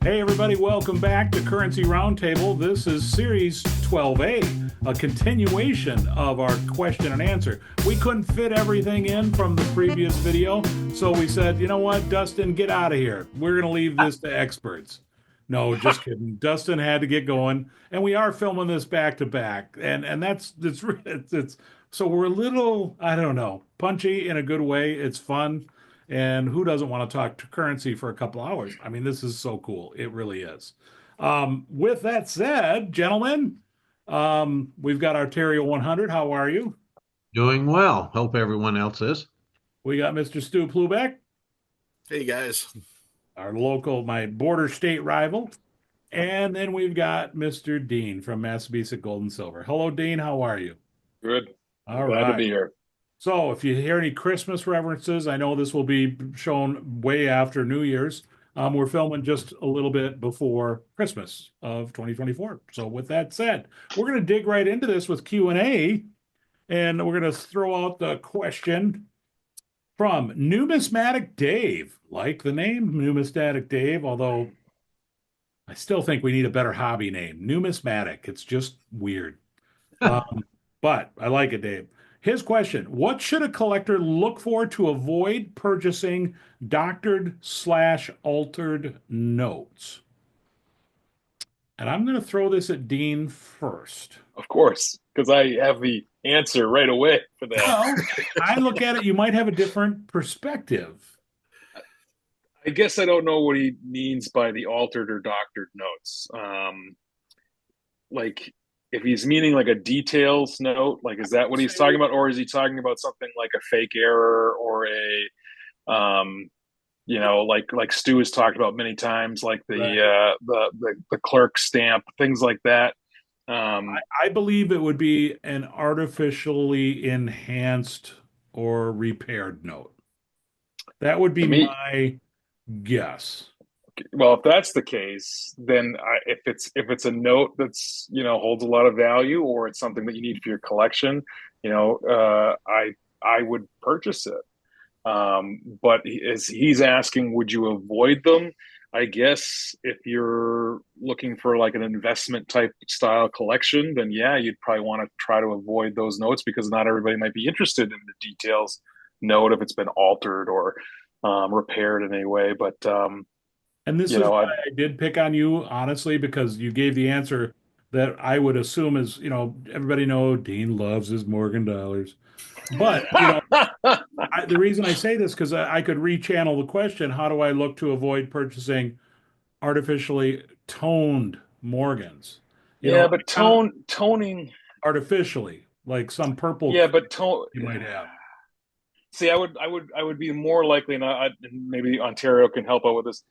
Hey, everybody, welcome back to Currency Roundtable. This is Series 12A, a continuation of our question and answer. We couldn't fit everything in from the previous video, so we said, you know what, Dustin, get out of here. We're going to leave this to experts. No, just kidding. Dustin had to get going, and we are filming this back to back, and it's so we're a little, I don't know, punchy in a good way. It's fun. And who doesn't want to talk to currency for a couple hours? I mean, this is so cool. It really is. With that said, gentlemen, we've got our Terrio 100. How are you? Doing well. Hope everyone else is. We got Mr. Stu Plubeck, Hey guys. our local, my border state rival. And then we've got Mr. Dean from Massabesic Gold and Silver. Hello, Dean. How are you? Good. All Glad to right. be here. So, if you hear any Christmas references, I know this will be shown way after New Year's. We're filming just a little bit before Christmas of 2024. So, with that said, we're going to dig right into this with Q&A, and we're going to throw out the question from Numismatic Dave. Like the name Numismatic Dave, although I still think we need a better hobby name. Numismatic. It's just weird. But I like it, Dave. His question: what should a collector look for to avoid purchasing doctored/altered notes? And I'm going to throw this at Dean first. Of course, because I have the answer right away for that. Well, I look at it, you might have a different perspective. I guess I don't know what he means by the altered or doctored notes. Like if he's meaning like a details note, like is that what he's talking about, or is he talking about something like a fake error or like Stu has talked about many times, like Right. the clerk stamp, things like that. I believe it would be an artificially enhanced or repaired note. That would be To me, my guess. well, if that's the case, then if it's a note that's holds a lot of value, or it's something that you need for your collection, I would purchase it. But as he's asking, would you avoid them? I guess if you're looking for like an investment type style collection, then yeah, you'd probably want to try to avoid those notes because not everybody might be interested in the details note if it's been altered or repaired in any way. But And this you is know, why I I did pick on you, honestly, because you gave the answer that I would assume is, everybody know Dean loves his Morgan dollars. But, the reason I say this because I could rechannel the question, how do I look to avoid purchasing artificially toned Morgans? yeah, but Kind of toning, artificially, like some purple yeah, but tone. you might have. See, I would be more likely, and maybe Ontario can help out with this.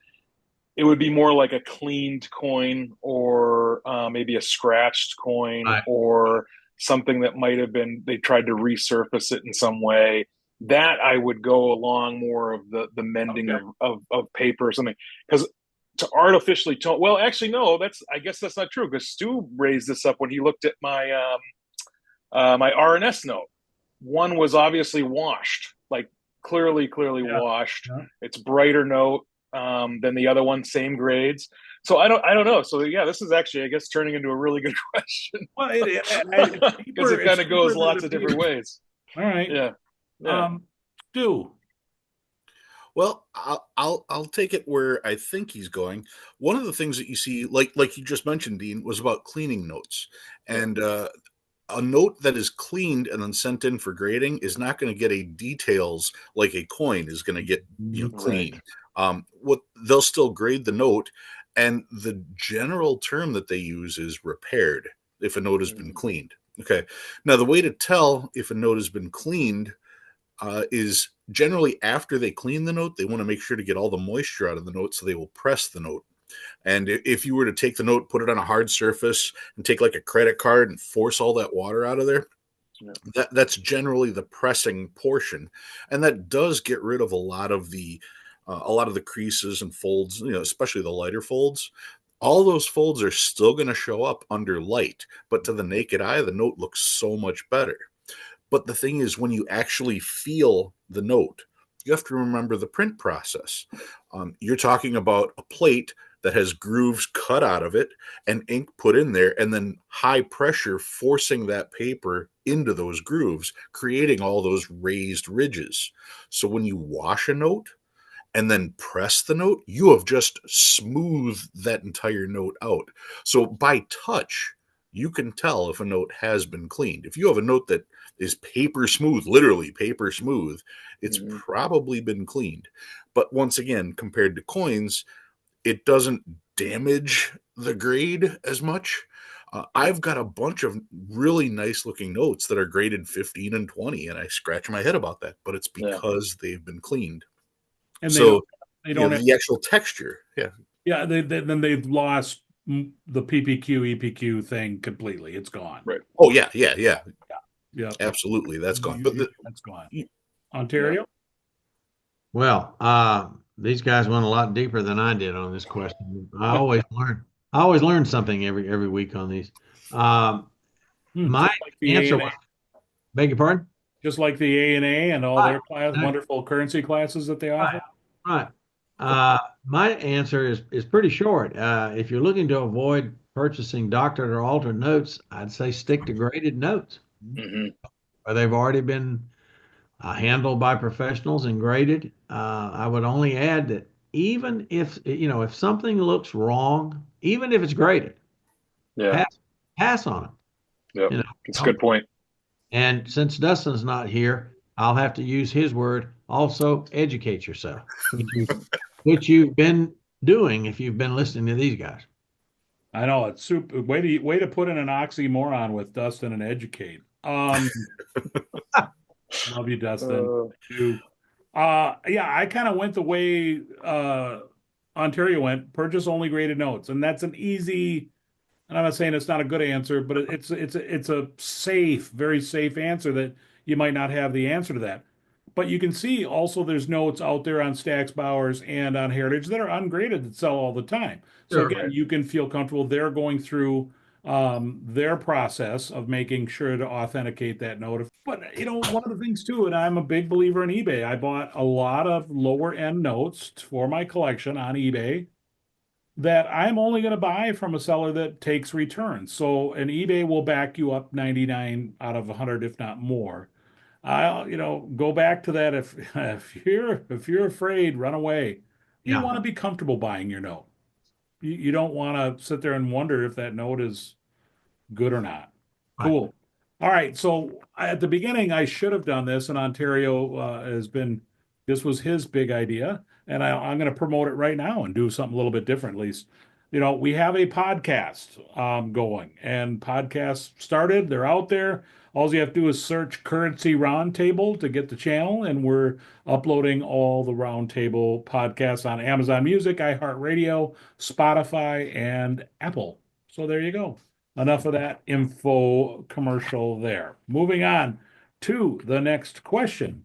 It would be more like a cleaned coin, or maybe a scratched coin, I, or something that might have been they tried to resurface it in some way. That I would go along more of the mending Okay. of paper or something, because to artificially tone. Well, actually, no. I guess that's not true, because Stu raised this up when he looked at my RNS note. One was obviously washed, like clearly Yeah. washed. Yeah. It's brighter note than the other one, same grades. So I don't know. So yeah, this is actually, I guess, turning into a really good question Well, because it it's kind of cheaper goes than it lots of different appears. ways. All right. Yeah, yeah. Um, Stu. Well, I'll take it where I think he's going. One of the things that you see, like you just mentioned, Dean, was about cleaning notes, Yeah. and a note that is cleaned and then sent in for grading is not going to get a details like a coin is going to get, Right. clean. What they'll still grade the note, and the general term that they use is repaired if a note has been Mhm. cleaned. Okay. Now the way to tell if a note has been cleaned is generally after they clean the note, they want to make sure to get all the moisture out of the note, so they will press the note. And if you were to take the note, put it on a hard surface, and take like a credit card and force all that water out of there, Yeah. that's generally the pressing portion, and that does get rid of a lot of the creases and folds, especially the lighter folds. All those folds are still going to show up under light, but to the naked eye, the note looks so much better. But the thing is, when you actually feel the note, you have to remember the print process. You're talking about a plate that has grooves cut out of it and ink put in there, and then high pressure forcing that paper into those grooves, creating all those raised ridges. So when you wash a note and then press the note, you have just smoothed that entire note out. So by touch, you can tell if a note has been cleaned. If you have a note that is paper smooth, literally paper smooth, it's probably been cleaned. But once again, compared to coins, it doesn't damage the grade as much. I've got a bunch of really nice looking notes that are graded 15 and 20, and I scratch my head about that, but it's because they've been cleaned. And so they don't have, the actual texture. Yeah. Then they've lost the PPQ, EPQ thing completely. It's gone. Right. Oh, yeah. Absolutely. That's gone. But that's gone. Ontario? Well, these guys went a lot deeper than I did on this question. I always learn something every week on these. My like answer was, beg your pardon? Just like the A&A and all their wonderful currency classes that they offer? Right. My answer is pretty short. If you're looking to avoid purchasing doctored or altered notes, I'd say stick to graded notes. Or they've already been handled by professionals and graded. I would only add that even if something looks wrong, even if it's graded, pass on it. Yeah, it's a good point. And since Dustin's not here, I'll have to use his word. Also, educate yourself, which you've been doing if you've been listening to these guys. I know, it's super. Way to put in an oxymoron with Dustin and educate. Love you, Dustin. I kind of went the way Ontario went. Purchase only graded notes, and that's an easy. And I'm not saying it's not a good answer, but it's a safe, very safe answer that you might not have the answer to that. But you can see also there's notes out there on Stax Bowers and on Heritage that are ungraded that sell all the time. So again, you can feel comfortable they're going through their process of making sure to authenticate that note. But one of the things too, and I'm a big believer in eBay. I bought a lot of lower end notes for my collection on eBay that I'm only going to buy from a seller that takes returns. So an eBay will back you up 99 out of 100, if not more. I'll go back to that. If you're afraid, run away. You want to be comfortable buying your note. You don't want to sit there and wonder if that note is good or not. Cool. All right. So at the beginning, I should have done this, and Ontario this was his big idea, and I'm going to promote it right now and do something a little bit different. At least, we have a podcast going, and podcasts started. They're out there. All you have to do is search Currency Roundtable to get the channel, and we're uploading all the Roundtable podcasts on Amazon Music, iHeartRadio, Spotify, and Apple. So there you go. Enough of that info commercial there. Moving on to the next question.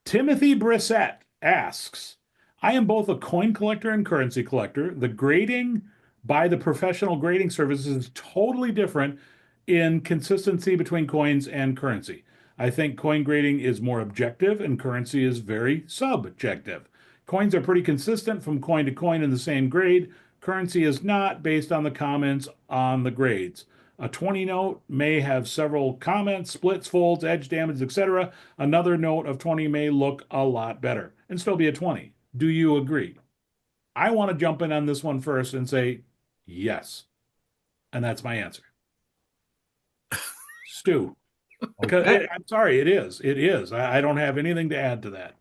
Timothy Brissett asks, I am both a coin collector and currency collector. The grading by the professional grading services is totally different in consistency between coins and currency. I think coin grading is more objective and currency is very subjective. Coins are pretty consistent from coin to coin in the same grade. Currency is not, based on the comments on the grades. A 20 note may have several comments, splits, folds, edge damage, etc. Another note of 20 may look a lot better and still be a 20. Do you agree? I want to jump in on this one first and say yes. And that's my answer. Stu. Okay. I'm sorry, it is. It is. I don't have anything to add to that.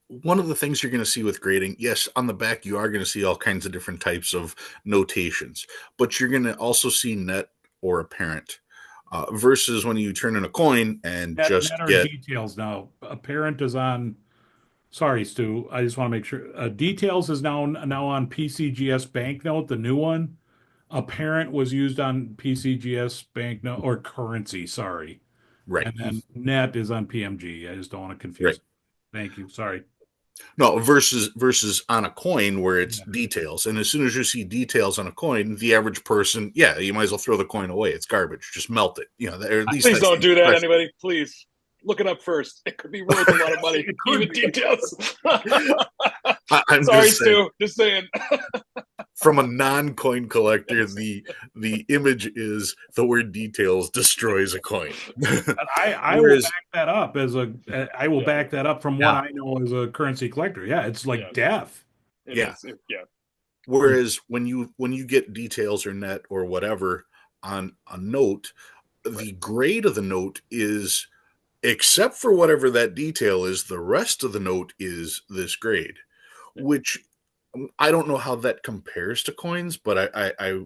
One of the things you're going to see with grading, yes, on the back, you are going to see all kinds of different types of notations, but you're going to also see net or apparent versus when you turn in a coin and net get details. Now, apparent is on. Sorry, Stu. I just want to make sure. Details is now on PCGS Banknote, the new one. Apparent was used on PCGS Banknote or currency. Sorry, right. And then net is on PMG. I just don't want to confuse. Right. Thank you. Sorry. No, versus on a coin where it's details. And as soon as you see details on a coin, the average person, you might as well throw the coin away. It's garbage. Just melt it. Please don't do that, anybody. Please look it up first. It could be worth a lot of money. Even details. I'm Sorry, just saying, Stu. Just saying. from a non-coin collector, the image is the word details destroys a coin. I will Whereas, back that up I will back that up from what I know as a currency collector. Yeah, it's like death. It yeah. is. Yeah. Whereas when you get details or net or whatever on a note, the grade of the note is, except for whatever that detail is, the rest of the note is this grade, which I don't know how that compares to coins, but I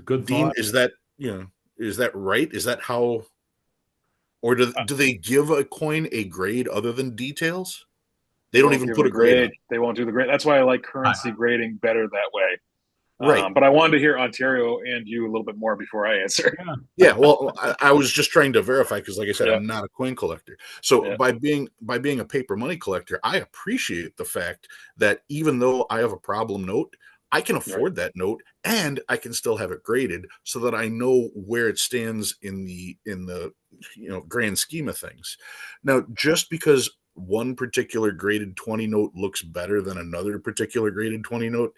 Good Dean, thought. is that right? Is that how, or do they give a coin a grade other than details? They don't Won't even give put a a grade on. grade. They won't do the grade. That's why I like currency grading better that way. Right. But I wanted to hear Ontario and you a little bit more before I answer. Yeah, well, I was just trying to verify because, like I said, Yeah. I'm not a coin collector. So Yeah. by being a paper money collector, I appreciate the fact that even though I have a problem note, I can afford that note and I can still have it graded so that I know where it stands in the grand scheme of things. Now, just because one particular graded 20 note looks better than another particular graded 20 note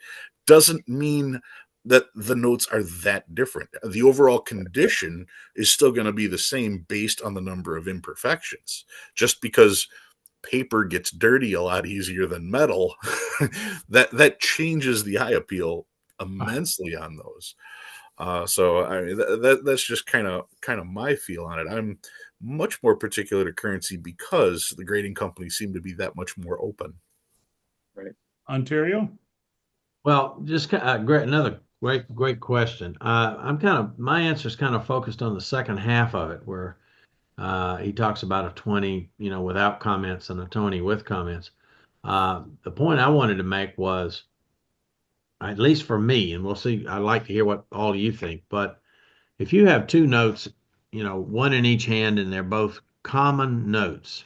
doesn't mean that the notes are that different. The overall condition is still going to be the same based on the number of imperfections. Just because paper gets dirty a lot easier than metal, that changes the eye appeal immensely on those. So I mean, that's just kind of my feel on it. I'm much more particular to currency because the grading companies seem to be that much more open. Right. Ontario? Well, just another great question. My answer is kind of focused on the second half of it, where he talks about a 20, without comments and a 20 with comments. The point I wanted to make was, at least for me, and we'll see, I'd like to hear what all of you think, but if you have two notes, one in each hand, and they're both common notes,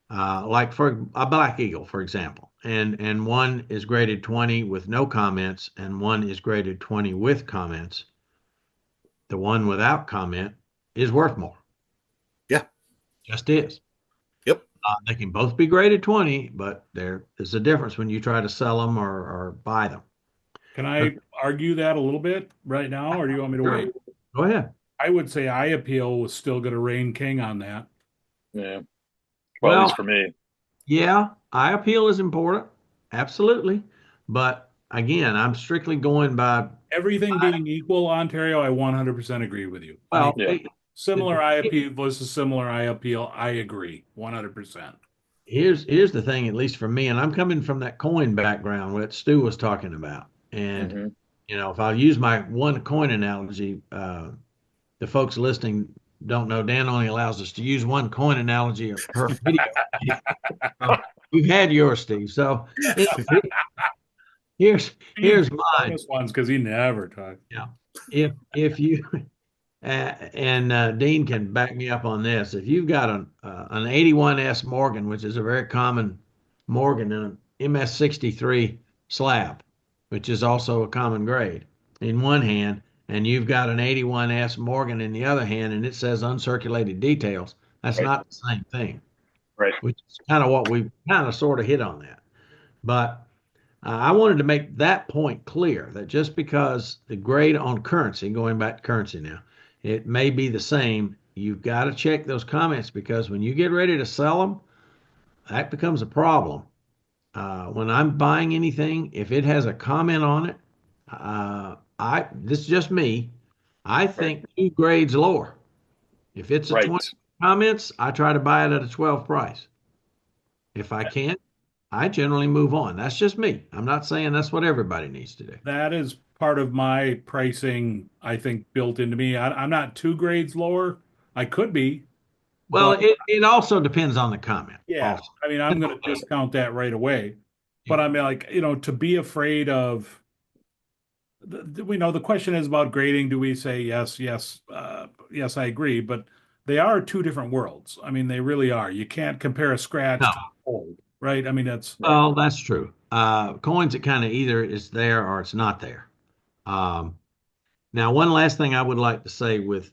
like for a Black Eagle, for example, and one is graded 20 with no comments, and one is graded 20 with comments, the one without comment is worth more. Yeah. Just is. Yep. They can both be graded 20, but there is a difference when you try to sell them or buy them. Can I argue that a little bit right now, or do you want me to wait? Go ahead. I would say eye appeal was still going to reign king on that. Yeah. Well, at least for me. Yeah, eye appeal is important. Absolutely. But again, I'm strictly going by Everything being equal, Ontario, I 100% agree with you. well, Similar eye appeal versus similar eye appeal, I agree 100%. here's the thing, at least for me, and I'm coming from that coin background that Stu was talking about. And if I'll use my one coin analogy, the folks listening don't know Dan only allows us to use one coin analogy per video. We've had yours, Steve. So here's mine. Ones because he never talks. Yeah. If you and Dean can back me up on this. If you've got an 81S Morgan, which is a very common Morgan, and an MS63 slab, which is also a common grade, in one hand, and you've got an 81S Morgan in the other hand, and it says uncirculated details, that's not the same thing. Right. Which is kind of what we kind of sort of hit on that. But I wanted to make that point clear that just because the grade on currency, going back to currency now, it may be the same, you've got to check those comments because when you get ready to sell them, that becomes a problem. When I'm buying anything, if it has a comment on it, this is just me, I think 2 grades lower. If it's a 20 comments, I try to buy it at a 12 price. If I can't, I generally move on. That's just me. I'm not saying that's what everybody needs to do. That is part of my pricing, I think, built into me. I'm not 2 grades lower. I could be. Well, it also depends on the comment. Yeah. Also. I mean, I'm going to discount that right away. But I mean, like, to be afraid of, the question is about grading. Do we say yes, yes, yes, I agree. But they are 2 different worlds. I mean, they really are. You can't compare a scratch to a fold. Right? I mean, that's true. Coins, it kind of either is there or it's not there. Now, one last thing I would like to say with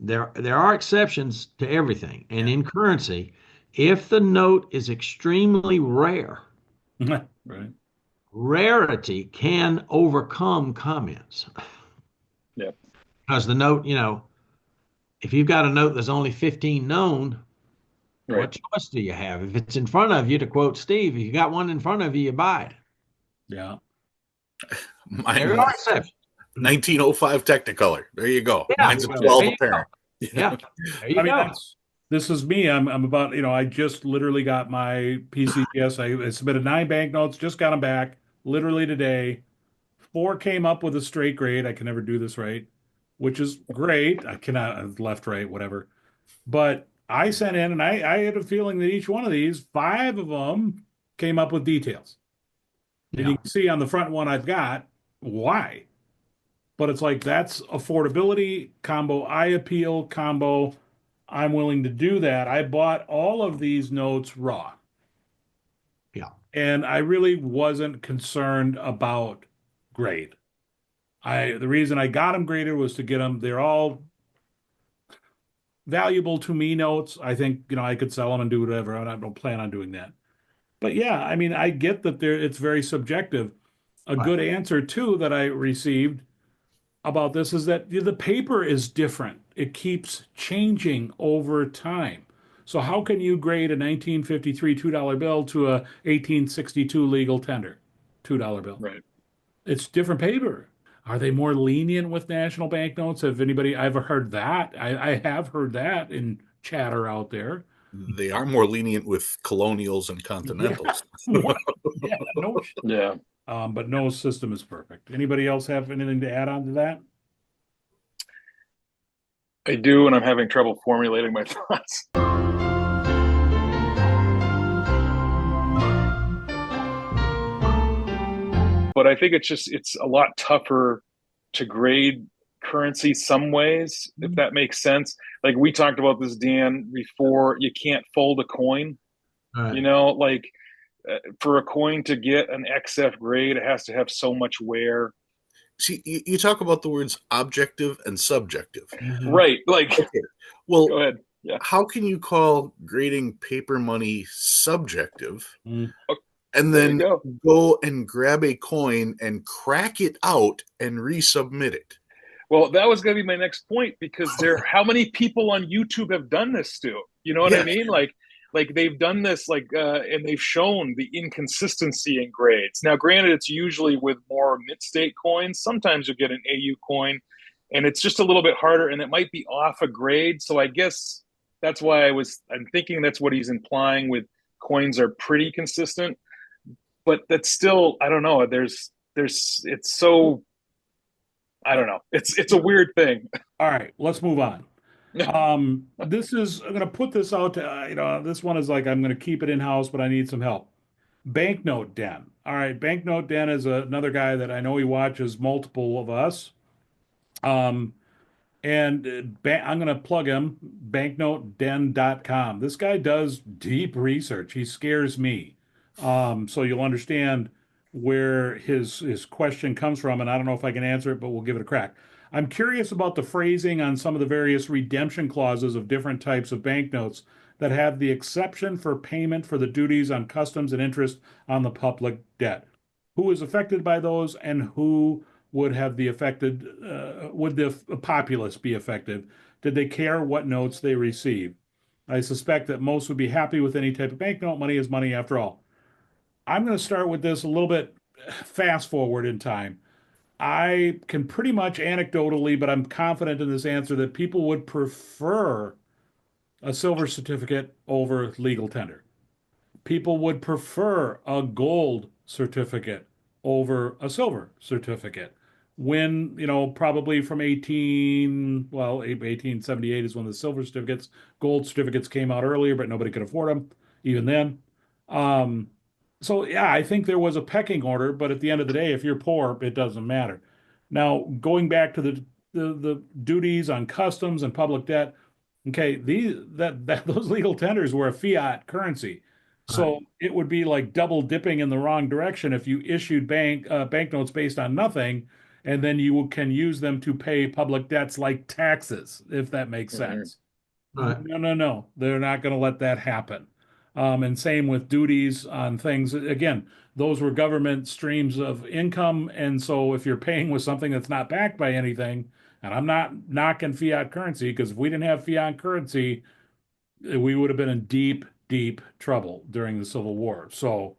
there are exceptions to everything, and in currency, if the note is extremely rare, Right. Rarity can overcome comments. Yeah. Because the note, if you've got a note that's only 15 known, Right. what choice do you have? If it's in front of you, to quote Steve, if you got one in front of you, you buy it. Yeah. There Mine are exceptions. 1905 Technicolor. There you go. Yeah, Mine's a Well, 12 there you go. apparent. Yeah, there I you mean, go. this is me. I'm about, I just literally got my PCGS. I submitted 9 banknotes, just got them back literally today. 4 came up with a straight grade. I can never do this right, which is great. I cannot, left, right, whatever. But I sent in, and I had a feeling that each one of these, 5 of them came up with details. And you Yeah, can see on the front one I've got why. But it's like that's affordability combo, I appeal combo. I'm willing to do that. I bought all of these notes raw, yeah, and I really wasn't concerned about grade. The reason I got them graded was to get them. They're all valuable to me notes. I think I could sell them and do whatever. I don't plan on doing that. But yeah, I mean, I get that it's very subjective. A right. good answer too that I received about this is that the paper is different. It keeps changing over time. So how can you grade a 1953 $2 bill to a 1862 legal tender $2 bill? Right. It's different paper. Are they more lenient with national banknotes? Have anybody ever heard that? I have heard that in chatter out there. They are more lenient with colonials and Yeah, continentals. what? Yeah, no. Yeah. But no system is perfect. Anybody else have anything to add on to that? I do, and I'm having trouble formulating my thoughts. But I think it's a lot tougher to grade currency some ways, if that makes sense. Like we talked about this, Dan, before. You can't fold a coin. Right. Like for a coin to get an XF grade, it has to have so much wear. See, you talk about the words objective and subjective. Mhm. Right. Like, Okay. Well, go ahead. Yeah. how can you call grading paper money subjective Mm. and There you then go. go and grab a coin and crack it out and resubmit it? Well, that was going to be my next point because how many people on YouTube have done this, Stu? You know what I Yes. mean? Like they've done this, and they've shown the inconsistency in grades. Now, granted, it's usually with more mint state coins. Sometimes you get an AU coin, and it's just a little bit harder, and it might be off a grade. So I guess that's why I'm thinking that's what he's implying with coins are pretty consistent. But that's still, I don't know. It's so, I don't know. It's a weird thing. All right, let's move on. I'm going to put this out to, this one is like, I'm going to keep it in house, but I need some help. Banknote Den. All right, Banknote Den is another guy that I know he watches multiple of us. Um, and I'm going to plug him, banknoteden.com. This guy does deep research. He scares me. So you'll understand where his question comes from. And I don't know if I can answer it, but we'll give it a crack. I'm curious about the phrasing on some of the various redemption clauses of different types of banknotes that have the exception for payment for the duties on customs and interest on the public debt. Who is affected by those and who would have the affected, would the populace be affected? Did they care what notes they received? I suspect that most would be happy with any type of banknote. Money is money after all. I'm going to start with this a little bit fast forward in time. I can pretty much anecdotally, but I'm confident in this answer that people would prefer a silver certificate over legal tender. People would prefer a gold certificate over a silver certificate. When, probably from 1878 is when the silver certificates, gold certificates came out earlier, but nobody could afford them even then. Um, so yeah, I think there was a pecking order, but at the end of the day, if you're poor, it doesn't matter. Now, going back to the duties on customs and public debt, okay, those legal tenders were a fiat currency. Right. So it would be like double dipping in the wrong direction if you issued banknotes based on nothing, and then you can use them to pay public debts like taxes, if that makes Mm-hmm. sense. Right. No, no, no. They're not going to let that happen. And same with duties on things. Again, those were government streams of income. And so if you're paying with something that's not backed by anything, and I'm not knocking fiat currency, because if we didn't have fiat currency, we would have been in deep, deep trouble during the Civil War. So,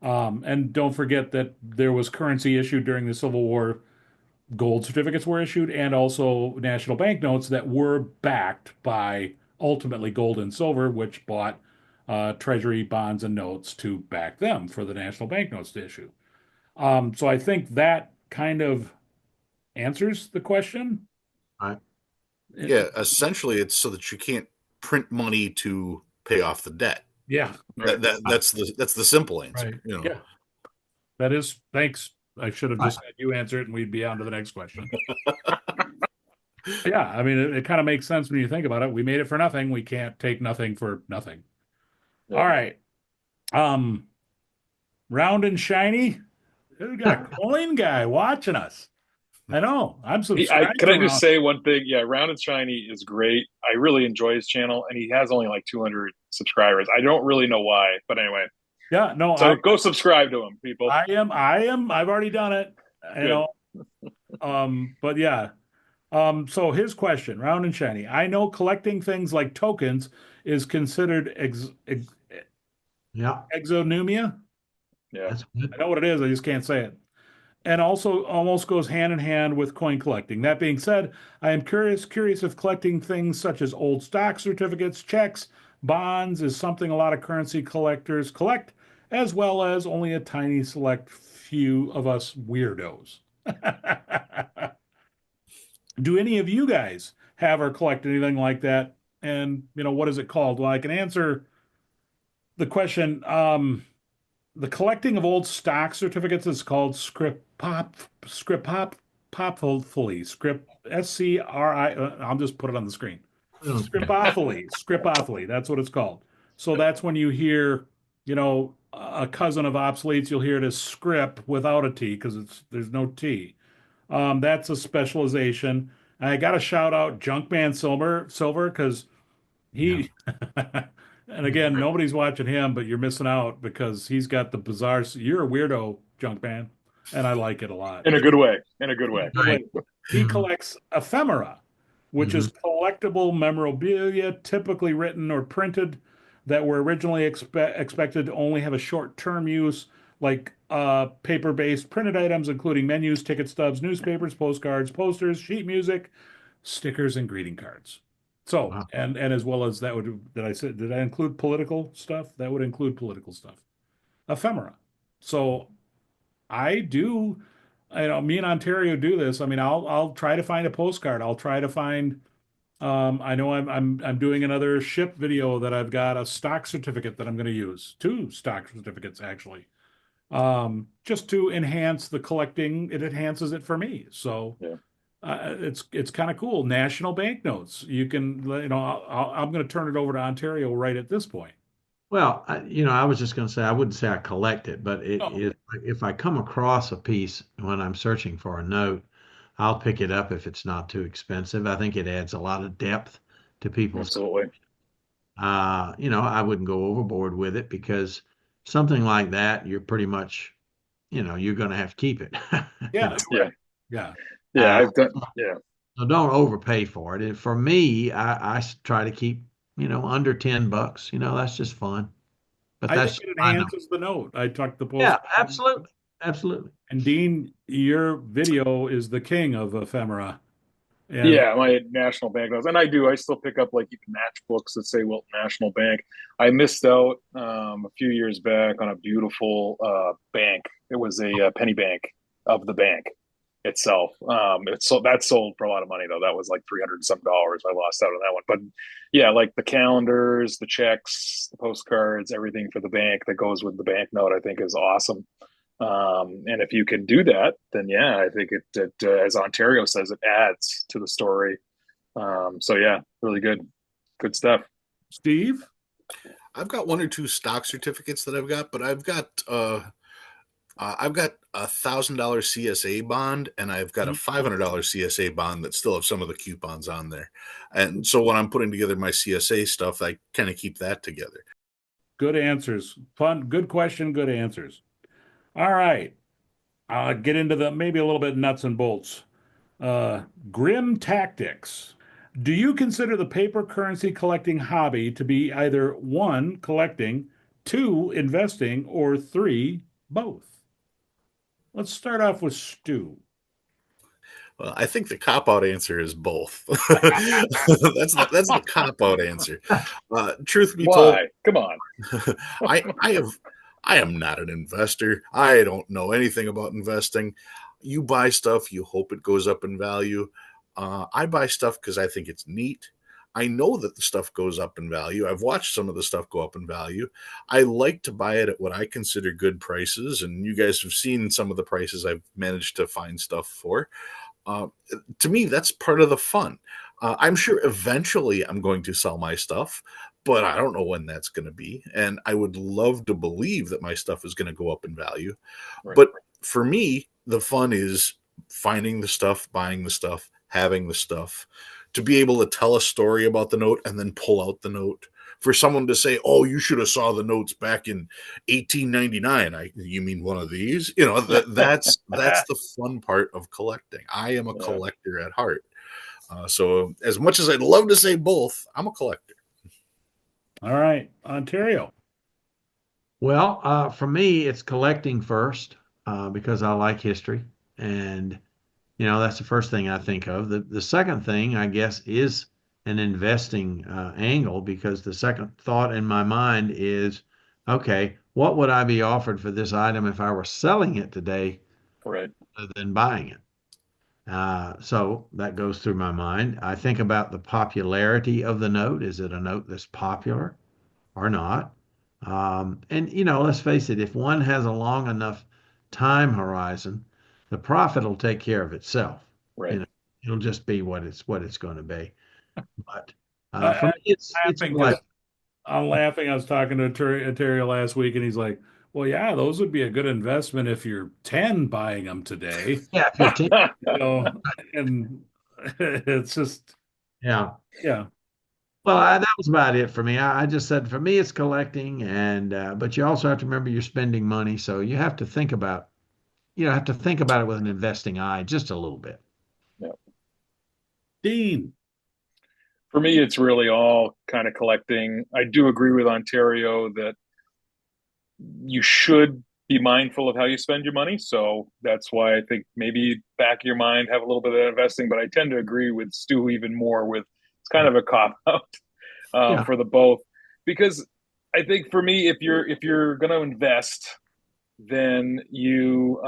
and don't forget that there was currency issued during the Civil War. Gold certificates were issued, and also national banknotes that were backed by ultimately gold and silver, which bought treasury bonds and notes to back them for the national banknotes to issue. So I think that kind of answers the question. Right. Yeah, essentially, it's so that you can't print money to pay off the debt. Yeah. That's the simple answer. Right. You know. Yeah. That is, thanks. I should have just Right. had you answer it and we'd be on to the next question. Yeah, I mean, it kind of makes sense when you think about it. We made it for nothing. We can't take nothing for nothing. Yeah. All right. Round and shiny. We got a coin guy watching us. I know. I'm subscribed Can to I just Round. say one thing? Yeah, Round and Shiny is great. I really enjoy his channel, and he has only like 200 subscribers. I don't really know why, but anyway. Yeah, no, So go subscribe to him, people. I am. I've already done it. You know. But yeah. So his question, Round and Shiny. I know collecting things like tokens is considered Yeah. exonumia. Yeah. That's good. I know what it is. I just can't say it. And also almost goes hand in hand with coin collecting. That being said, I am curious if collecting things such as old stock certificates, checks, bonds is something a lot of currency collectors collect, as well as only a tiny select few of us weirdos. Do any of you guys have or collect anything like that? And what is it called? Well, I can answer the question. The collecting of old stock certificates is called SCRI. I'll just put it on the screen. Scripophily. That's what it's called. So that's when you hear, a cousin of obsoletes, you'll hear it as scrip without a T because there's no T. That's a specialization. I got to shout out Junkman Silver because he, and again, nobody's watching him, but you're missing out because he's got the bizarre. You're a weirdo, Junkman, and I like it a lot. In a good way. In a good way. Right. He collects ephemera, which is Mm-hmm. collectible memorabilia, typically written or printed, that were originally expected to only have a short-term use, like paper-based printed items, including menus, ticket stubs, newspapers, postcards, posters, sheet music, stickers, and greeting cards. So, Wow. and as well as that did I include political stuff? That would include political stuff. Ephemera. So I do, me and Ontario do this. I mean, I'll try to find a postcard. I'll try to find. I know I'm doing another ship video that I've got a stock certificate that I'm going to use. Two stock certificates actually, just to enhance the collecting. It enhances it for me. So Yeah. it's kind of cool. National banknotes. You can, I'm going to turn it over to Ontario right at this point. Well, I was just going to say, I wouldn't say I collect it, but Oh. if I come across a piece when I'm searching for a note, I'll pick it up if it's not too expensive. I think it adds a lot of depth to people's. Absolutely. I wouldn't go overboard with it because something like that, you're pretty much, you're going to have to keep it. Yeah. Yeah. Yeah. Yeah. Uh, I've done. Yeah. So don't overpay for it. And for me, I try to keep, under $10. That's just fun. But I that's think it my number. enhances the note. I talked the post. Yeah, absolutely. Absolutely. And Dean, your video is the king of ephemera. And Yeah, my national banknotes, and I still pick up like even matchbooks that say Wilton National Bank. I missed out a few years back on a beautiful bank. It was a penny bank of the bank itself. That sold for a lot of money though. That was like 300 some dollars. I lost out on that one. But yeah, like the calendars, the checks, the postcards, everything for the bank that goes with the banknote, I think is awesome. And if you can do that, then yeah, I think as Ontario says, it adds to the story. So yeah, really good stuff. Steve, I've got one or two stock certificates that I've got, but I've got $1,000 CSA bond, and I've got a $500 CSA bond that still have some of the coupons on there. And so when I'm putting together my CSA stuff, I kind of keep that together. Good answers. Fun. Good question. Good answers. All right. I'll get into the maybe a little bit nuts and bolts. Grim tactics. Do you consider the paper currency collecting hobby to be either one, collecting, two, investing, or three, both? Let's start off with Stu. Well, I think the cop out answer is both. That's the cop out answer. Truth be told, Why? Come on. I am not an investor. I don't know anything about investing. You buy stuff, you hope it goes up in value. I buy stuff because I think it's neat. I know that the stuff goes up in value. I've watched some of the stuff go up in value. I like to buy it at what I consider good prices, and you guys have seen some of the prices I've managed to find stuff for. Uh, to me, that's part of the fun. I'm sure eventually I'm going to sell my stuff, but I don't know when that's going to be. And I would love to believe that my stuff is going to go up in value. Right. But for me, the fun is finding the stuff, buying the stuff, having the stuff, to be able to tell a story about the note and then pull out the note. For someone to say, "Oh, you should have saw the notes back in 1899." You mean one of these? That's the fun part of collecting. I am a Yeah. collector at heart. So as much as I'd love to say both, I'm a collector. All right, Ontario. Well, for me, it's collecting first because I like history, and that's the first thing I think of. The second thing, I guess, is an investing angle because the second thought in my mind is, okay, what would I be offered for this item if I were selling it today Right. rather than buying it? So that goes through my mind. I think about the popularity of the note. Is it a note that's popular or not? And let's face it, if one has a long enough time horizon, the profit will take care of itself. Right. It'll just be what it's going to be. But for I, me, it's laughing like, because I'm laughing. I was talking to Ontario last week, and he's like, "Well, yeah, those would be a good investment if you're 10 buying them today." yeah, if you're 10, And it's just, yeah. yeah. Well, that was about it for me. I just said for me, it's collecting, and but you also have to remember you're spending money, so you have to think about it with an investing eye just a little bit. Yeah. Dean. For me, it's really all kind of collecting. I do agree with Ontario that you should be mindful of how you spend your money. So that's why I think maybe back of your mind have a little bit of investing. But I tend to agree with Stu even more with it's kind of a cop out Yeah. for the both because I think for me if you're going to invest, then you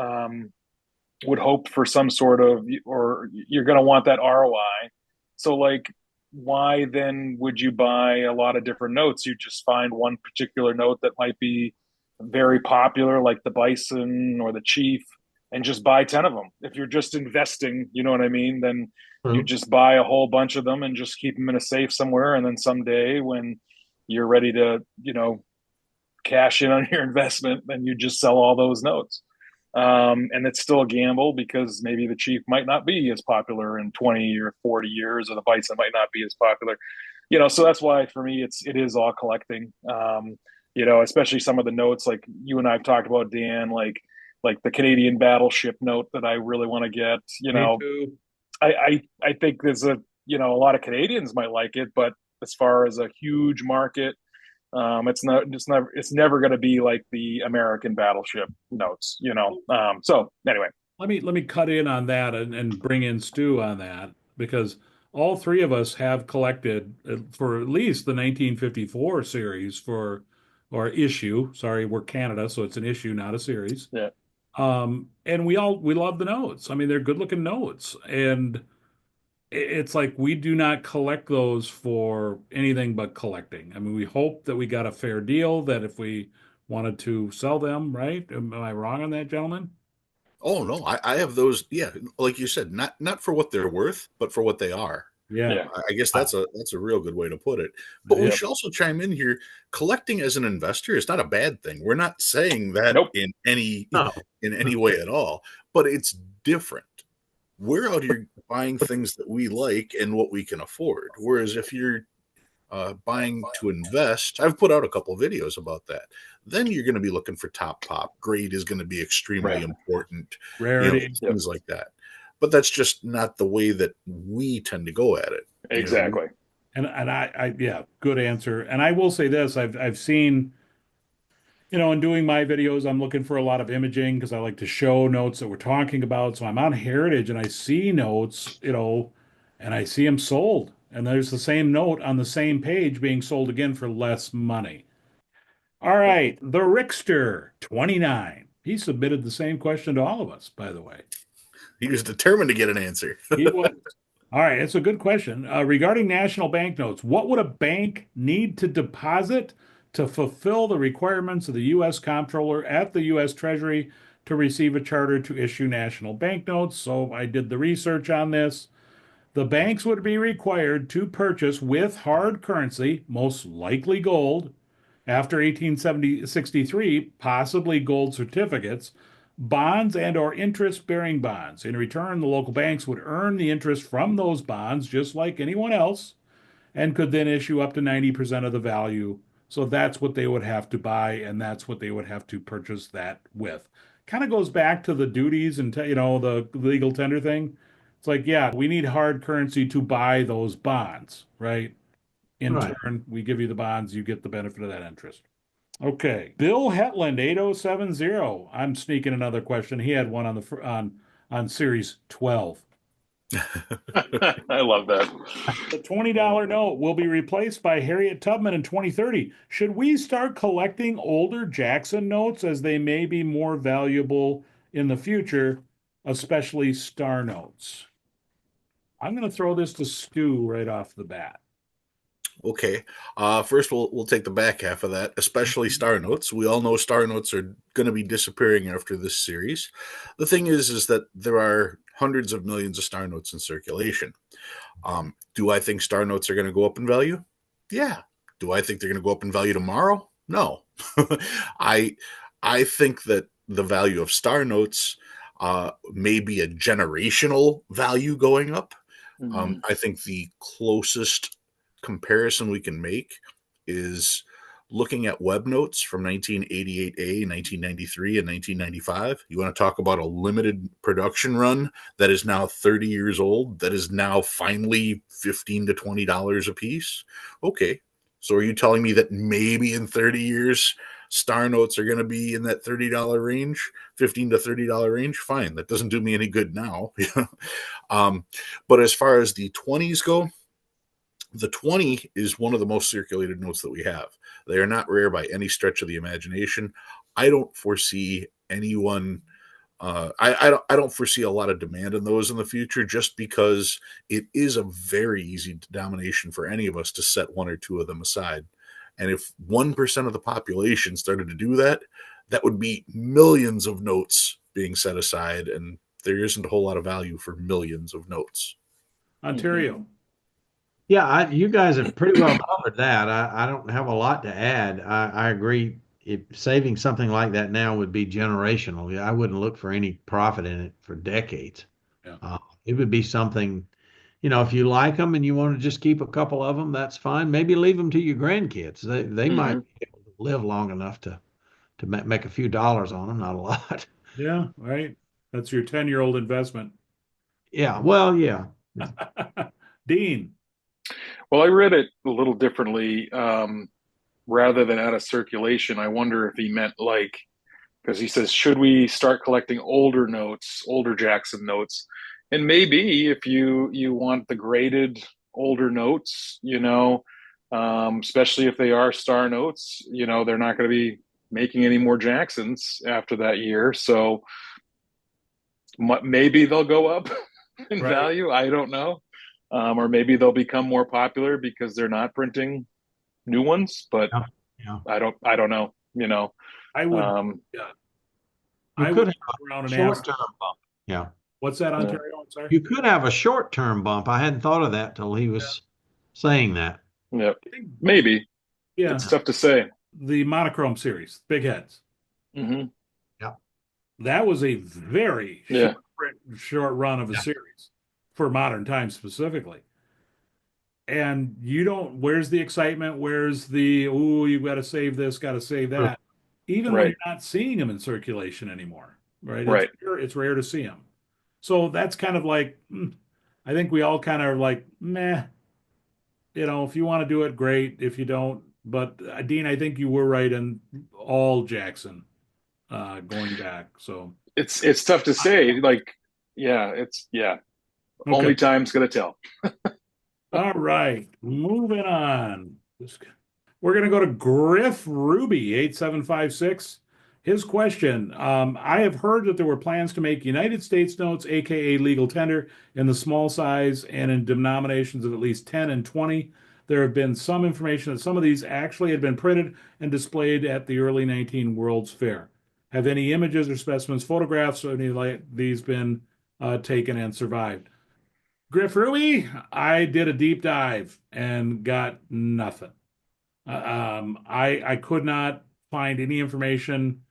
would hope for some sort of or you're going to want that ROI. So like why then would you buy a lot of different notes? You just find one particular note that might be very popular, like the Bison or the Chief, and just buy 10 of them. If you're just investing, you know what I mean? Then you True. just buy a whole bunch of them and just keep them in a safe somewhere. And then someday when you're ready to, cash in on your investment, then you just sell all those notes. And it's still a gamble because maybe the Chief might not be as popular in 20 or 40 years, or the Bison might not be as popular. So that's why for me it is all collecting. Especially some of the notes like you and I've talked about, Dan, like the Canadian battleship note that I really want to get. Me too. I think there's a lot of Canadians might like it, but as far as a huge market, it's never going to be like the American battleship notes. So anyway, Let me cut in on that and bring in Stu on that because all three of us have collected for at least the 1954 series or issue. Sorry, we're Canada, so it's an issue, not a series. yeah, And we love the notes. I mean, they're good looking notes, and it's like we do not collect those for anything but collecting. I mean, we hope that we got a fair deal that if we wanted to sell them, right? Am I wrong on that, gentlemen? Oh no, I have those. Yeah, like you said, not for what they're worth, but for what they are. Yeah. yeah, I guess that's a real good way to put it. But we Yeah. should also chime in here. Collecting as an investor is not a bad thing. We're not saying that nope, No. in any way at all. But it's different. We're out here buying things that we like and what we can afford. Whereas if you're buying to invest, I've put out a couple of videos about that. Then you're going to be looking for top pop. Grade is going to be extremely important. Rarity. Things like that. But that's just not the way that we tend to go at it. Exactly. And I yeah, good answer. And I will say this, I've seen, in doing my videos, I'm looking for a lot of imaging because I like to show notes that we're talking about. So I'm on Heritage and I see notes, and I see them sold. And there's the same note on the same page being sold again for less money. All right, the Rickster 29. He submitted the same question to all of us, by the way. He was determined to get an answer. He was. All right, it's a good question. Regarding national banknotes, what would a bank need to deposit to fulfill the requirements of the U.S. Comptroller at the U.S. Treasury to receive a charter to issue national banknotes? So I did the research on this. The banks would be required to purchase with hard currency, most likely gold, after 1863, possibly gold certificates, bonds and or interest-bearing bonds. In return, the local banks would earn the interest from those bonds just like anyone else and could then issue up to 90% of the value. So that's what they would have to buy and that's what they would have to purchase that with. Kind of goes back to the duties and the legal tender thing. It's like, yeah, we need hard currency to buy those bonds, right? In turn, we give you the bonds, you get the benefit of that interest. Okay. Bill Hetland, 8070. I'm sneaking another question. He had one on series 12. I love that. The $20 note will be replaced by Harriet Tubman in 2030. Should we start collecting older Jackson notes as they may be more valuable in the future, especially star notes? I'm going to throw this to Stu right off the bat. Okay. First, we'll take the back half of that, especially star notes. We all know star notes are going to be disappearing after this series. The thing is that there are hundreds of millions of star notes in circulation. Do I think star notes are going to go up in value? Yeah. Do I think they're going to go up in value tomorrow? No. I think that the value of star notes may be a generational value going up. I think the closest comparison we can make is looking at web notes from 1988A, 1993, and 1995. You want to talk about a limited production run that is now 30 years old, that is now finally $15 to $20 a piece? Okay. So are you telling me that maybe in 30 years, star notes are going to be in that $30 range, $15 to $30 range? Fine. That doesn't do me any good now. But as far as the 20s go, the 20 is one of the most circulated notes that we have. They are not rare by any stretch of the imagination. I don't foresee anyone. I don't foresee a lot of demand in those in the future, just because it is a very easy denomination for any of us to set one or two of them aside. And if 1% of the population started to do that, that would be millions of notes being set aside, and there isn't a whole lot of value for millions of notes. Ontario. Yeah, you guys have pretty well covered that. I don't have a lot to add. I agree. If saving something like that now would be generational. I wouldn't look for any profit in it for decades. Yeah. It would be something, if you like them and you want to just keep a couple of them, that's fine. Maybe leave them to your grandkids. They might be able to live long enough to make a few dollars on them, not a lot. Yeah, right. That's your 10-year-old investment. Yeah, well, yeah. Dean. Well, I read it a little differently. Rather than out of circulation, I wonder if he meant because he says, should we start collecting older notes, older Jackson notes? And maybe if you want the graded older notes, especially if they are star notes, they're not going to be making any more Jacksons after that year. So maybe they'll go up in value. I don't know. Or maybe they'll become more popular because they're not printing new ones, but I don't know. I would. You could have a short-term bump. Yeah. What's that, Ontario? I'm sorry. You could have a short-term bump. I hadn't thought of that till he was saying that. Yeah, maybe. Yeah, it's tough to say. The monochrome series, big heads. Yeah, that was a very short run of a series for modern times specifically. and you don't, where's the excitement? Where's the, ooh, you've got to save this, got to save that, even though Right. you're not seeing them in circulation anymore, right? Right. It's rare to see them. So that's kind of like, I think we all kind of like, meh, if you want to do it, great. If you don't, but Dean, I think you were right in all Jackson going back. So It's tough to say. Like, yeah. okay, Only time's gonna tell. all right, moving on. We're going to go to Griff Ruby 8756. His question, I have heard that there were plans to make United States notes, aka legal tender, in the small size and in denominations of at least 10 and 20. There have been some information that some of these actually had been printed and displayed at the early 19 World's Fair. Have any images or specimens, photographs, or any like these been taken and survived? Griff Ruby, I did a deep dive and got nothing. I could not find any information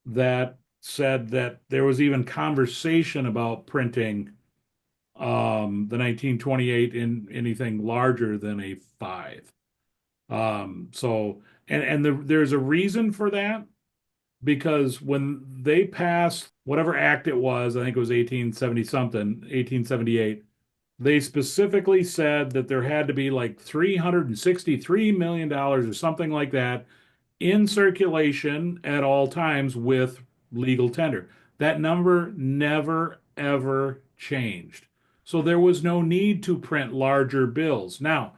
that said that there was even conversation about printing the 1928 in anything larger than a 5. So there's a reason for that, because when they passed whatever act it was, I think it was 1870 something, 1878, they specifically said that there had to be like $363 million or something like that in circulation at all times with legal tender. That number never, ever changed. So there was no need to print larger bills. Now,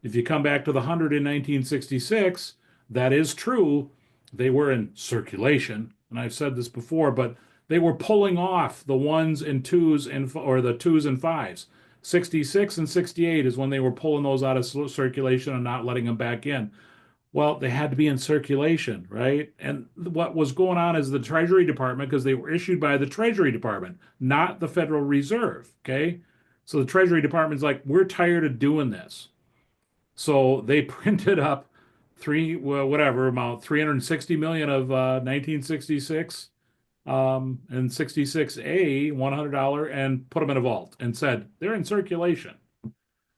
if you come back to the 100 in 1966, that is true. They were in circulation. And I've said this before, but they were pulling off the ones and twos or the twos and fives. 66 and 68 is when they were pulling those out of circulation and not letting them back in. Well, they had to be in circulation, right? And what was going on is the Treasury Department, because they were issued by the Treasury Department, not the Federal Reserve, okay? So the Treasury Department's like, we're tired of doing this. So they printed up whatever amount, 360 million of 1966 and 66A, $100, and put them in a vault and said they're in circulation.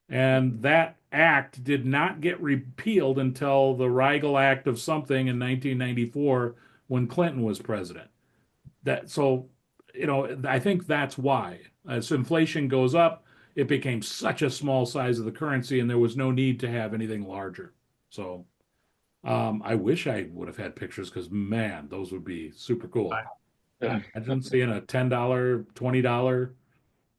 And that act did not get repealed until the Rigel Act of something in 1994 when Clinton was president. I think that's why. As inflation goes up, it became such a small size of the currency, and there was no need to have anything larger. So I wish I would have had pictures, because man, those would be super cool. Imagine seeing a $10, $20.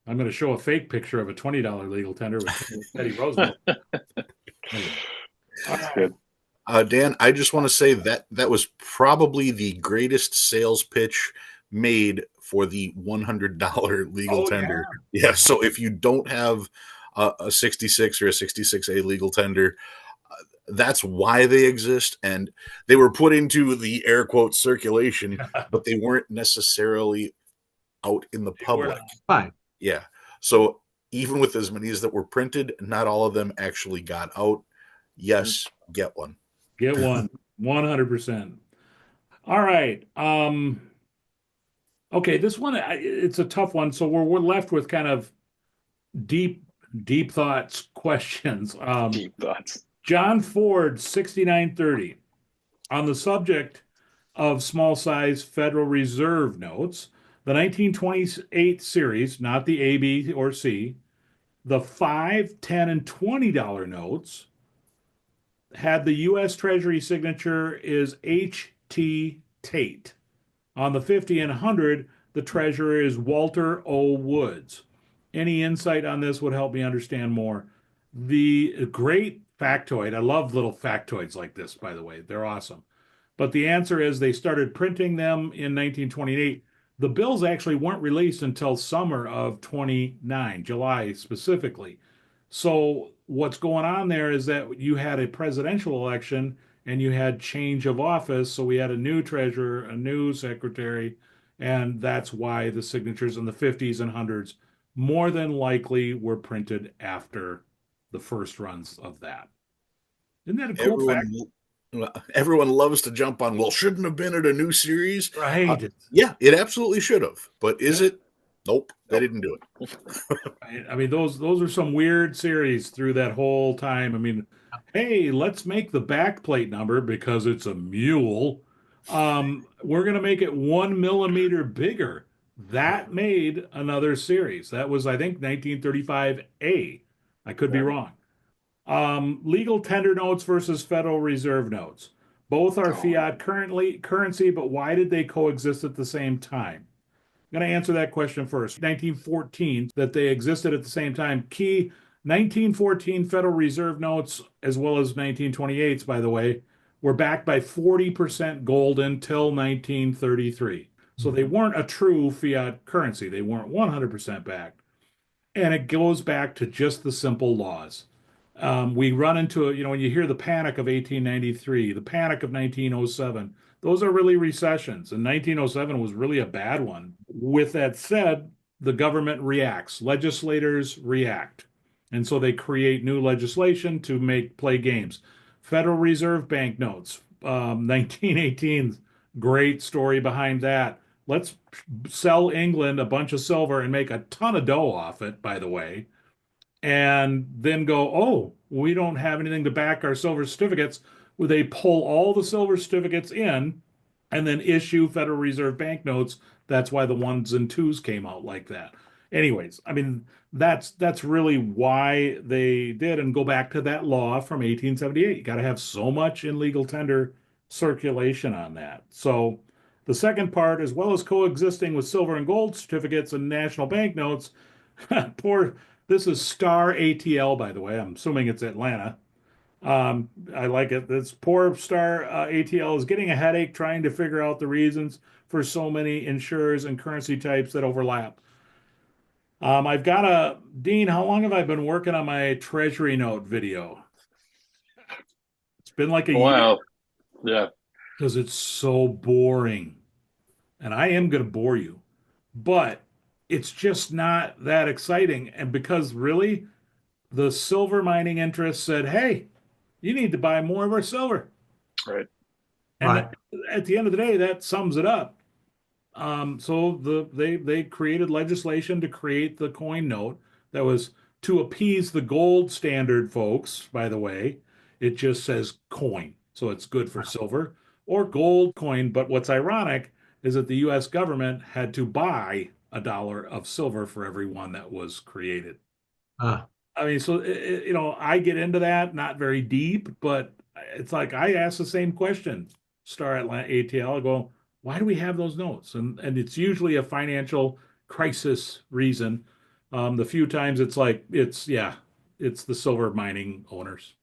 I'm going to show a fake picture of a $20 legal tender with Teddy Roosevelt. That's good. Dan, I just want to say that was probably the greatest sales pitch made for the $100 legal tender. Yeah. So if you don't have a 66 or a 66A legal tender, that's why they exist. And they were put into the air quote circulation, but they weren't necessarily out in the public. Fine. Yeah. So even with as many as that were printed, not all of them actually got out. Yes, get one. Get one. 100%. All right. Okay, this one, it's a tough one. So we're left with kind of deep thoughts questions. Deep thoughts. John Ford, 6930, on the subject of small size Federal Reserve notes, the 1928 series, not the A, B, or C, the $5, $10, and $20 notes had the U.S. Treasury signature is H.T. Tate. On the 50 and 100, the treasurer is Walter O. Woods. Any insight on this would help me understand more. The great factoid, I love little factoids like this, by the way. They're awesome. But the answer is they started printing them in 1928. The bills actually weren't released until summer of 29, July specifically. So what's going on there is that you had a presidential election and you had change of office. So we had a new treasurer, a new secretary, and that's why the signatures in the 50s and 100s more than likely were printed after the first runs of that. Isn't that a cool fact? Everyone loves to jump on, well, shouldn't have been at a new series. Right. Yeah, it absolutely should have. But is it? Nope, they didn't do it. I mean, those are some weird series through that whole time. I mean, hey, let's make the backplate number because it's a mule. We're gonna make it 1 millimeter bigger. That made another series. That was, I think, 1935A. I could be Yeah. wrong. Legal tender notes versus Federal Reserve notes. Both are Oh. fiat currency, but why did they coexist at the same time? I'm going to answer that question first. 1914, that they existed at the same time. Key 1914 Federal Reserve notes, as well as 1928's, by the way, were backed by 40% gold until 1933. So they weren't a true fiat currency. They weren't 100% backed. And it goes back to just the simple laws. We run into it, when you hear the panic of 1893, the panic of 1907, those are really recessions. And 1907 was really a bad one. With that said, the government reacts, legislators react. And so they create new legislation to play games. Federal Reserve banknotes, 1918, great story behind that. Let's sell England a bunch of silver and make a ton of dough off it, by the way, and then go, oh, we don't have anything to back our silver certificates. Well, they pull all the silver certificates in and then issue Federal Reserve banknotes. That's why the ones and twos came out like that. Anyways, I mean, that's really why they did, and go back to that law from 1878. You got to have so much in legal tender circulation on that. So the second part, as well as coexisting with silver and gold certificates and national banknotes, poor, this is Star ATL, by the way. I'm assuming it's Atlanta. I like it. This poor Star ATL is getting a headache trying to figure out the reasons for so many insurers and currency types that overlap. I've got Dean, how long have I been working on my Treasury Note video? It's been like a year. Wow. Yeah. Because it's so boring. And I am going to bore you, but it's just not that exciting. And because really, the silver mining interest said, hey, you need to buy more of our silver. Right. And Right. at the end of the day, that sums it up. So they created legislation to create the coin note that was to appease the gold standard folks, by the way. It just says coin. So it's good for silver or gold coin. But what's ironic is that the US government had to buy $1 of silver for every one that was created. Ah, I mean, so I get into that, not very deep, but it's like I ask the same question. Star Atlanta ATL, I go, why do we have those notes? And it's usually a financial crisis reason. The few times it's like it's the silver mining owners.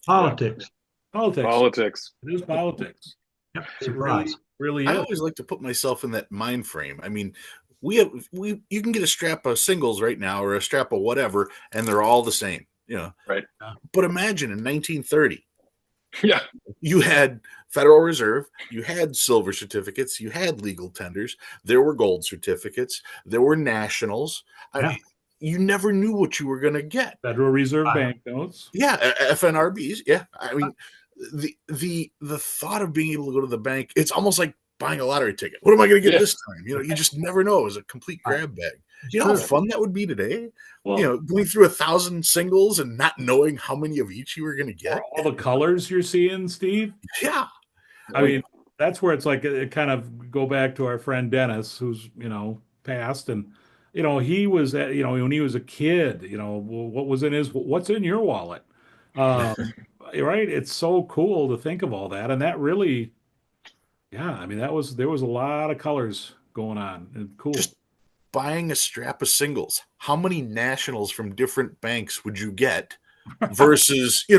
politics. Politics. Politics. It is politics. Yep. It Surprise. really I is. always like to put myself in that mind frame. I mean, you can get a strap of singles right now or a strap of whatever, and they're all the same, Right. But imagine in 1930, Yeah. you had Federal Reserve, you had silver certificates, you had legal tenders, there were gold certificates, there were nationals. Yeah. You never knew what you were going to get. Federal Reserve Right. banknotes. Yeah, FNRBs. Yeah, I mean, the thought of being able to go to the bank, it's almost like buying a lottery ticket. What am I going to get Yeah. this time? You just never know. It's a complete grab bag. You know how fun that would be today? Well, Going through 1,000 singles and not knowing how many of each you were going to get. all the colors you're seeing, Steve. Yeah. I mean, that's where it's like it kind of go back to our friend Dennis, who's passed, and he was when he was a kid, what's in your wallet, right? It's so cool to think of all that, and that really, yeah, I mean there was a lot of colors going on, and cool. Just buying a strap of singles. How many nationals from different banks would you get? Versus, I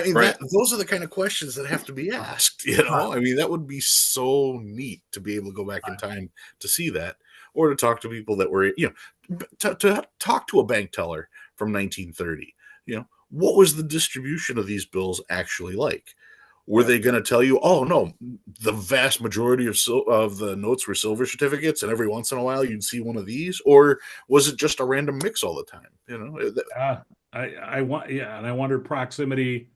mean, Right. those are the kind of questions that have to be asked. I mean, that would be so neat to be able to go back in time to see that, or to talk to people that were, to talk to a bank teller from 1930. What was the distribution of these bills actually like? Were they going to tell you, oh no, the vast majority of the notes were silver certificates, and every once in a while you'd see one of these, or was it just a random mix all the time? And I wonder proximity,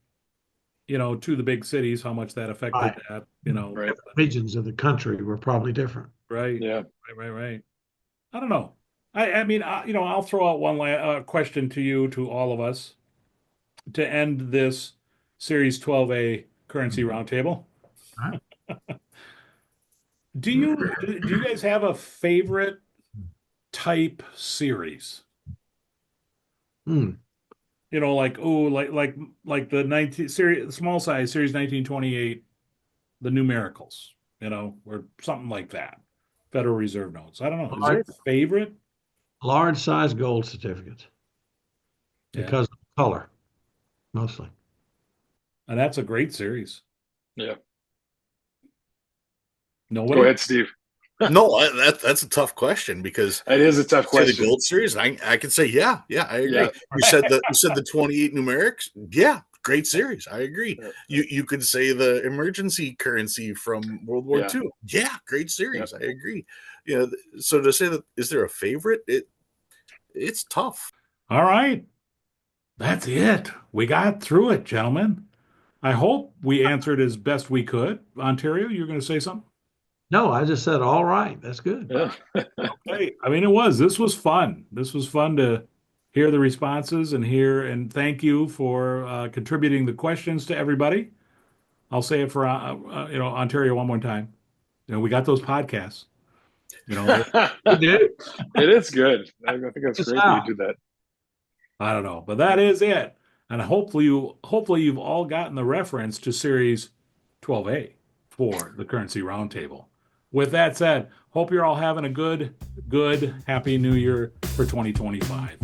to the big cities, how much that affected that, Right. Regions of the country were probably different. right? Yeah. Right. I don't know. I mean, I'll throw out one question to you, to all of us, to end this Series 12A Currency Roundtable. All Do you guys have a favorite type series? Hmm. Like the 19 series, small size series 1928, the numericals, or something like that. Federal Reserve notes. I don't know. Is there a favorite? Large size gold certificates Yeah. because of the color, mostly. And that's a great series. Yeah. Nobody? Go ahead, Steve. No, that's a tough question because It is a tough say the question. gold series, and I can say yeah, I agree. Yeah. You said the 28 numerics, yeah, great series. I agree. You could say the emergency currency from World War Yeah. II, yeah, great series. Yeah. I agree. So to say that, is there a favorite? It's tough. All right. That's it. We got through it, gentlemen. I hope we answered as best we could. Ontario, you're going to say something? No, I just said, all right. That's good. Yeah. Hey, I mean, this was fun. This was fun to hear the responses and thank you for contributing the questions to everybody. I'll say it for Ontario one more time. We got those podcasts. We did. It is good. I think that's It's great that you out. do that. I don't know, but that is it. And hopefully you've all gotten the reference to Series 12A for the Currency Roundtable. With that said, hope you're all having a good, happy New Year for 2025.